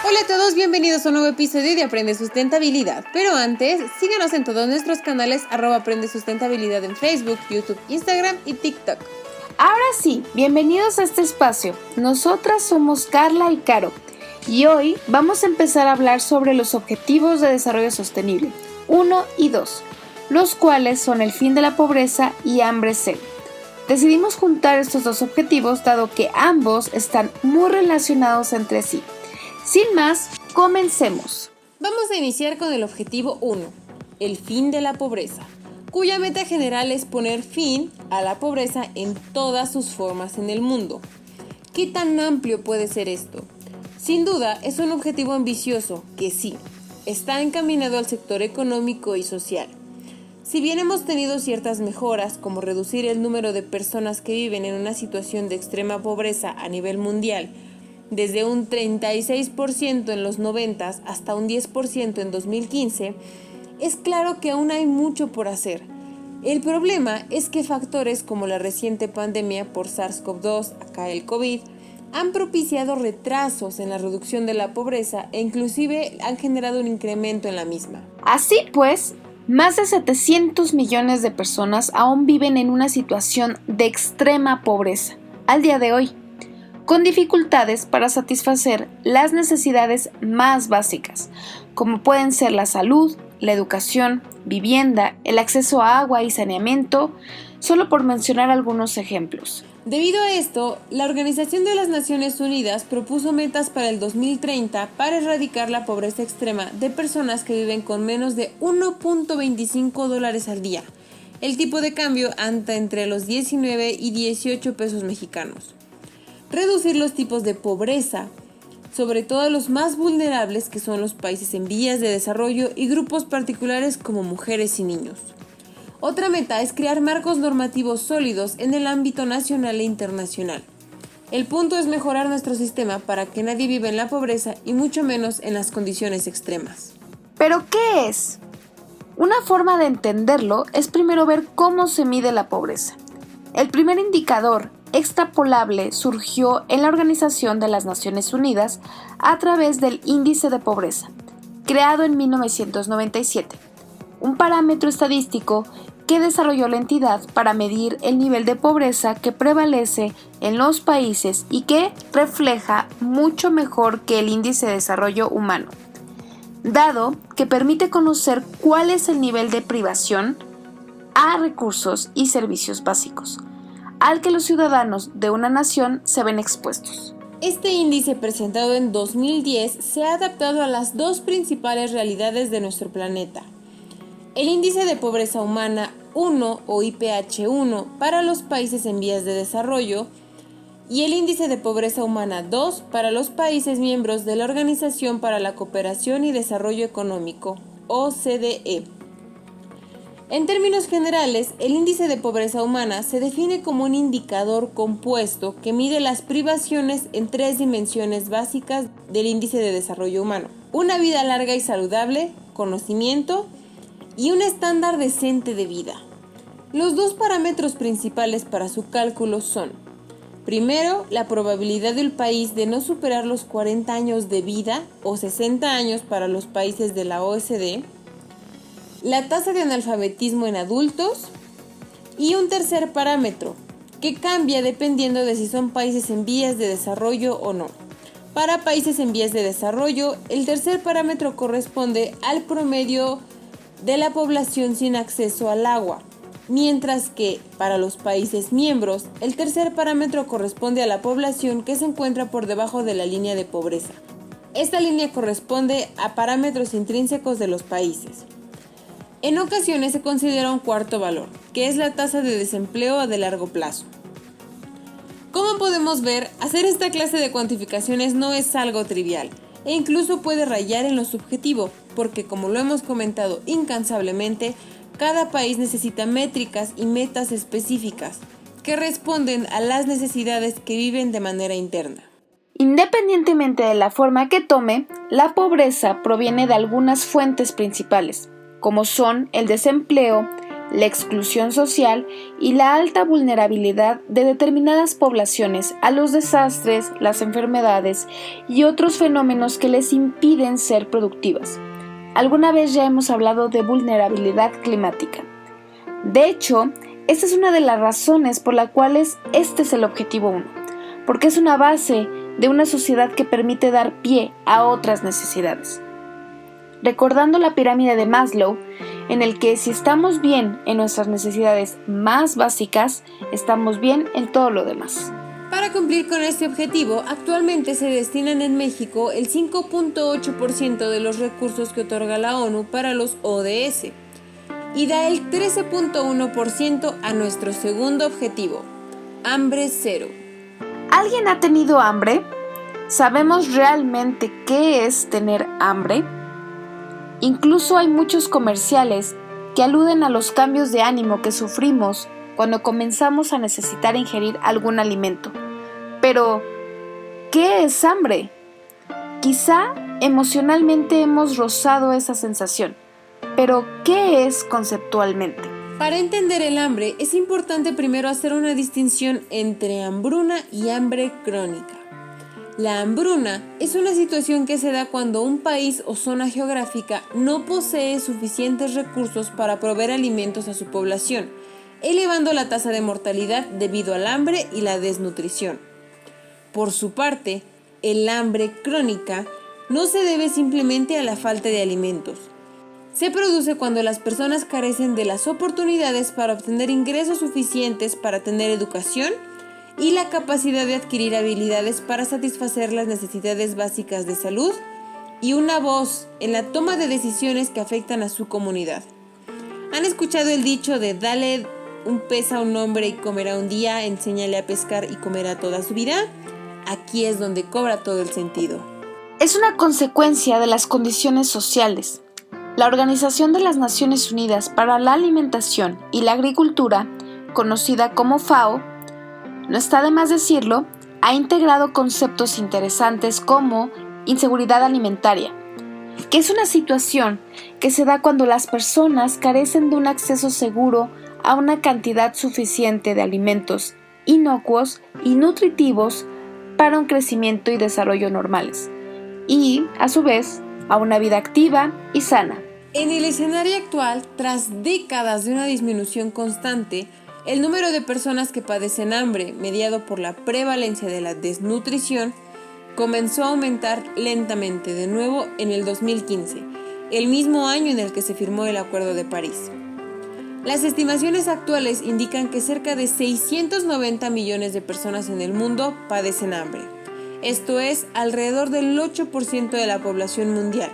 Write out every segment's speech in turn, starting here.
Hola a todos, bienvenidos a un nuevo episodio de Aprende Sustentabilidad. Pero antes, síganos en todos nuestros canales @Aprende Sustentabilidad en Facebook, YouTube, Instagram y TikTok. Ahora sí, bienvenidos a este espacio. Nosotras somos Carla y Caro y hoy vamos a empezar a hablar sobre los Objetivos de Desarrollo Sostenible 1 y 2, los cuales son el fin de la pobreza y hambre cero. Decidimos juntar estos dos objetivos dado que ambos están muy relacionados entre sí. Sin más, comencemos. Vamos a iniciar con el objetivo 1, el fin de la pobreza, cuya meta general es poner fin a la pobreza en todas sus formas en el mundo. ¿Qué tan amplio puede ser esto? Sin duda, es un objetivo ambicioso que sí, está encaminado al sector económico y social. Si bien hemos tenido ciertas mejoras, como reducir el número de personas que viven en una situación de extrema pobreza a nivel mundial, desde un 36% en los 90 hasta un 10% en 2015, es claro que aún hay mucho por hacer. El problema es que factores como la reciente pandemia por SARS-CoV-2, acá el COVID, han propiciado retrasos en la reducción de la pobreza e inclusive han generado un incremento en la misma. Así pues, más de 700 millones de personas aún viven en una situación de extrema pobreza al día de hoy, con dificultades para satisfacer las necesidades más básicas, como pueden ser la salud, la educación, vivienda, el acceso a agua y saneamiento, solo por mencionar algunos ejemplos. Debido a esto, la Organización de las Naciones Unidas propuso metas para el 2030 para erradicar la pobreza extrema de personas que viven con menos de $1.25 al día. El tipo de cambio anda entre los 19 y 18 pesos mexicanos. Reducir los tipos de pobreza, sobre todo los más vulnerables que son los países en vías de desarrollo y grupos particulares como mujeres y niños. Otra meta es crear marcos normativos sólidos en el ámbito nacional e internacional. El punto es mejorar nuestro sistema para que nadie viva en la pobreza y mucho menos en las condiciones extremas. ¿Pero qué es? Una forma de entenderlo es primero ver cómo se mide la pobreza. El primer indicador extrapolable surgió en la Organización de las Naciones Unidas a través del Índice de Pobreza, creado en 1997, un parámetro estadístico que desarrolló la entidad para medir el nivel de pobreza que prevalece en los países y que refleja mucho mejor que el Índice de Desarrollo Humano, dado que permite conocer cuál es el nivel de privación a recursos y servicios básicos al que los ciudadanos de una nación se ven expuestos. Este índice, presentado en 2010, se ha adaptado a las dos principales realidades de nuestro planeta. El índice de pobreza humana 1 o IPH1 para los países en vías de desarrollo y el índice de pobreza humana 2 para los países miembros de la Organización para la Cooperación y Desarrollo Económico, OCDE. En términos generales, el índice de pobreza humana se define como un indicador compuesto que mide las privaciones en tres dimensiones básicas del índice de desarrollo humano: una vida larga y saludable, conocimiento y un estándar decente de vida. Los dos parámetros principales para su cálculo son: primero, la probabilidad del país de no superar los 40 años de vida o 60 años para los países de la OCDE, la tasa de analfabetismo en adultos y un tercer parámetro que cambia dependiendo de si son países en vías de desarrollo o no. Para países en vías de desarrollo, el tercer parámetro corresponde al promedio de la población sin acceso al agua, mientras que para los países miembros, el tercer parámetro corresponde a la población que se encuentra por debajo de la línea de pobreza. Esta línea corresponde a parámetros intrínsecos de los países. En ocasiones se considera un cuarto valor, que es la tasa de desempleo de largo plazo. Como podemos ver, hacer esta clase de cuantificaciones no es algo trivial e incluso puede rayar en lo subjetivo, porque como lo hemos comentado incansablemente, cada país necesita métricas y metas específicas que responden a las necesidades que viven de manera interna. Independientemente de la forma que tome, la pobreza proviene de algunas fuentes principales, como son el desempleo, la exclusión social y la alta vulnerabilidad de determinadas poblaciones a los desastres, las enfermedades y otros fenómenos que les impiden ser productivas. Alguna vez ya hemos hablado de vulnerabilidad climática. De hecho, esta es una de las razones por las cuales este es el objetivo 1, porque es una base de una sociedad que permite dar pie a otras necesidades. Recordando la pirámide de Maslow, en el que si estamos bien en nuestras necesidades más básicas, estamos bien en todo lo demás. Para cumplir con este objetivo, actualmente se destinan en México el 5.8% de los recursos que otorga la ONU para los ODS y da el 13.1% a nuestro segundo objetivo, hambre cero. ¿Alguien ha tenido hambre? ¿Sabemos realmente qué es tener hambre? Incluso hay muchos comerciales que aluden a los cambios de ánimo que sufrimos cuando comenzamos a necesitar ingerir algún alimento. Pero, ¿qué es hambre? Quizá emocionalmente hemos rozado esa sensación, pero ¿qué es conceptualmente? Para entender el hambre es importante primero hacer una distinción entre hambruna y hambre crónica. La hambruna es una situación que se da cuando un país o zona geográfica no posee suficientes recursos para proveer alimentos a su población, elevando la tasa de mortalidad debido al hambre y la desnutrición. Por su parte, el hambre crónica no se debe simplemente a la falta de alimentos. Se produce cuando las personas carecen de las oportunidades para obtener ingresos suficientes para tener educación y la capacidad de adquirir habilidades para satisfacer las necesidades básicas de salud y una voz en la toma de decisiones que afectan a su comunidad. ¿Han escuchado el dicho de dale un pez a un hombre y comerá un día, enséñale a pescar y comerá toda su vida? Aquí es donde cobra todo el sentido. Es una consecuencia de las condiciones sociales. La Organización de las Naciones Unidas para la Alimentación y la Agricultura, conocida como FAO, no está de más decirlo, ha integrado conceptos interesantes como inseguridad alimentaria, que es una situación que se da cuando las personas carecen de un acceso seguro a una cantidad suficiente de alimentos inocuos y nutritivos para un crecimiento y desarrollo normales, y, a su vez, a una vida activa y sana. En el escenario actual, tras décadas de una disminución constante, el número de personas que padecen hambre, mediado por la prevalencia de la desnutrición, comenzó a aumentar lentamente de nuevo en el 2015, el mismo año en el que se firmó el Acuerdo de París. Las estimaciones actuales indican que cerca de 690 millones de personas en el mundo padecen hambre. Esto es alrededor del 8% de la población mundial.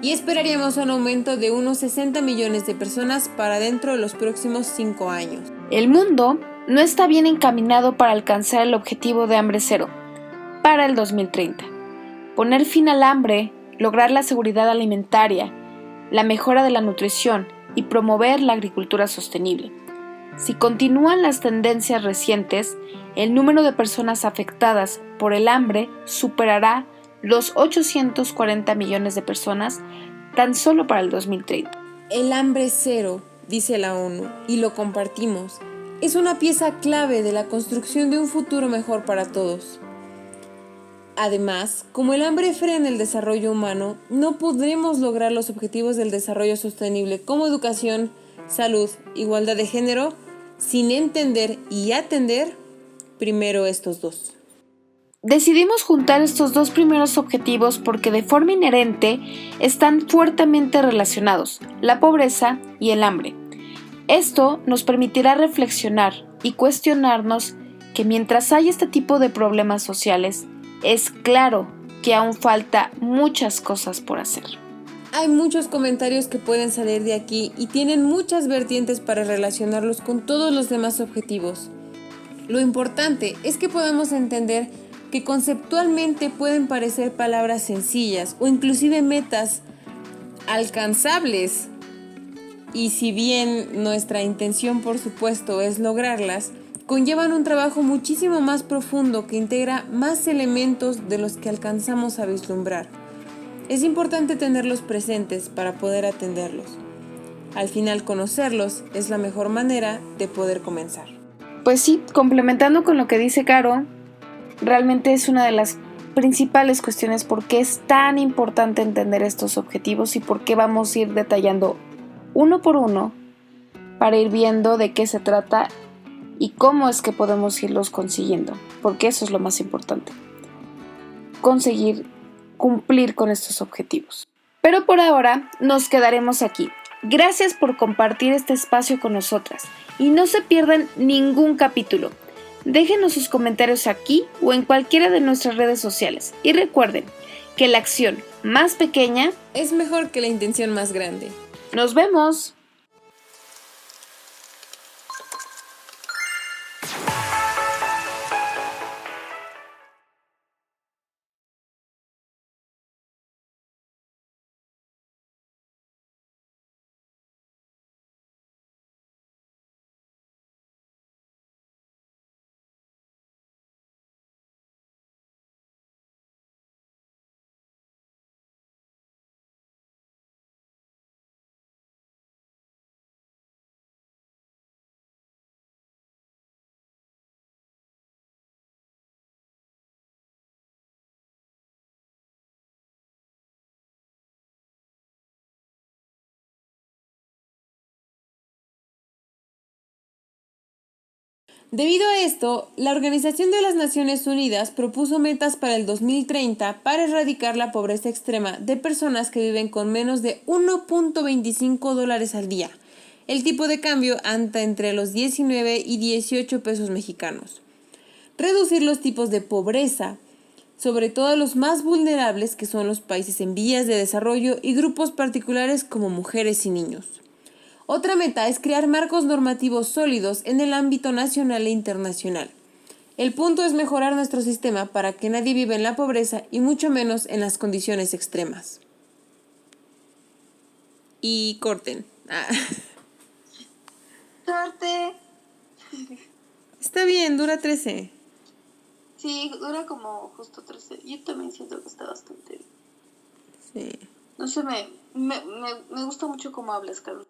Y esperaríamos un aumento de unos 60 millones de personas para dentro de los próximos 5 años. El mundo no está bien encaminado para alcanzar el objetivo de hambre cero para el 2030. Poner fin al hambre, lograr la seguridad alimentaria, la mejora de la nutrición y promover la agricultura sostenible. Si continúan las tendencias recientes, el número de personas afectadas por el hambre superará los 840 millones de personas tan solo para el 2030. El hambre cero, dice la ONU, y lo compartimos, es una pieza clave de la construcción de un futuro mejor para todos. Además, como el hambre frena el desarrollo humano, no podremos lograr los objetivos del desarrollo sostenible como educación, salud, igualdad de género, sin entender y atender primero estos dos. Decidimos juntar estos dos primeros objetivos porque de forma inherente están fuertemente relacionados, la pobreza y el hambre. Esto nos permitirá reflexionar y cuestionarnos que mientras hay este tipo de problemas sociales, es claro que aún falta muchas cosas por hacer. Hay muchos comentarios que pueden salir de aquí y tienen muchas vertientes para relacionarlos con todos los demás objetivos. Lo importante es que podamos entender que conceptualmente pueden parecer palabras sencillas o inclusive metas alcanzables. Y si bien nuestra intención, por supuesto, es lograrlas, conllevan un trabajo muchísimo más profundo que integra más elementos de los que alcanzamos a vislumbrar. Es importante tenerlos presentes para poder atenderlos. Al final, conocerlos es la mejor manera de poder comenzar. Pues sí, complementando con lo que dice Caro, realmente es una de las principales cuestiones por qué es tan importante entender estos objetivos y por qué vamos a ir detallando uno por uno para ir viendo de qué se trata y cómo es que podemos irlos consiguiendo, porque eso es lo más importante, conseguir cumplir con estos objetivos. Pero por ahora nos quedaremos aquí. Gracias por compartir este espacio con nosotras y no se pierdan ningún capítulo. Déjenos sus comentarios aquí o en cualquiera de nuestras redes sociales y recuerden que la acción más pequeña es mejor que la intención más grande. ¡Nos vemos! Debido a esto, la Organización de las Naciones Unidas propuso metas para el 2030 para erradicar la pobreza extrema de personas que viven con menos de $1.25 al día. El tipo de cambio anda entre los 19 y 18 pesos mexicanos. Reducir los tipos de pobreza, sobre todo los más vulnerables, que son los países en vías de desarrollo y grupos particulares como mujeres y niños. Otra meta es crear marcos normativos sólidos en el ámbito nacional e internacional. El punto es mejorar nuestro sistema para que nadie viva en la pobreza y mucho menos en las condiciones extremas. Y corten. ¡Corte! Está bien, dura 13. Sí, dura como justo 13. Yo también siento que está bastante bien. Sí. No sé, me gusta mucho cómo hablas, Carlos.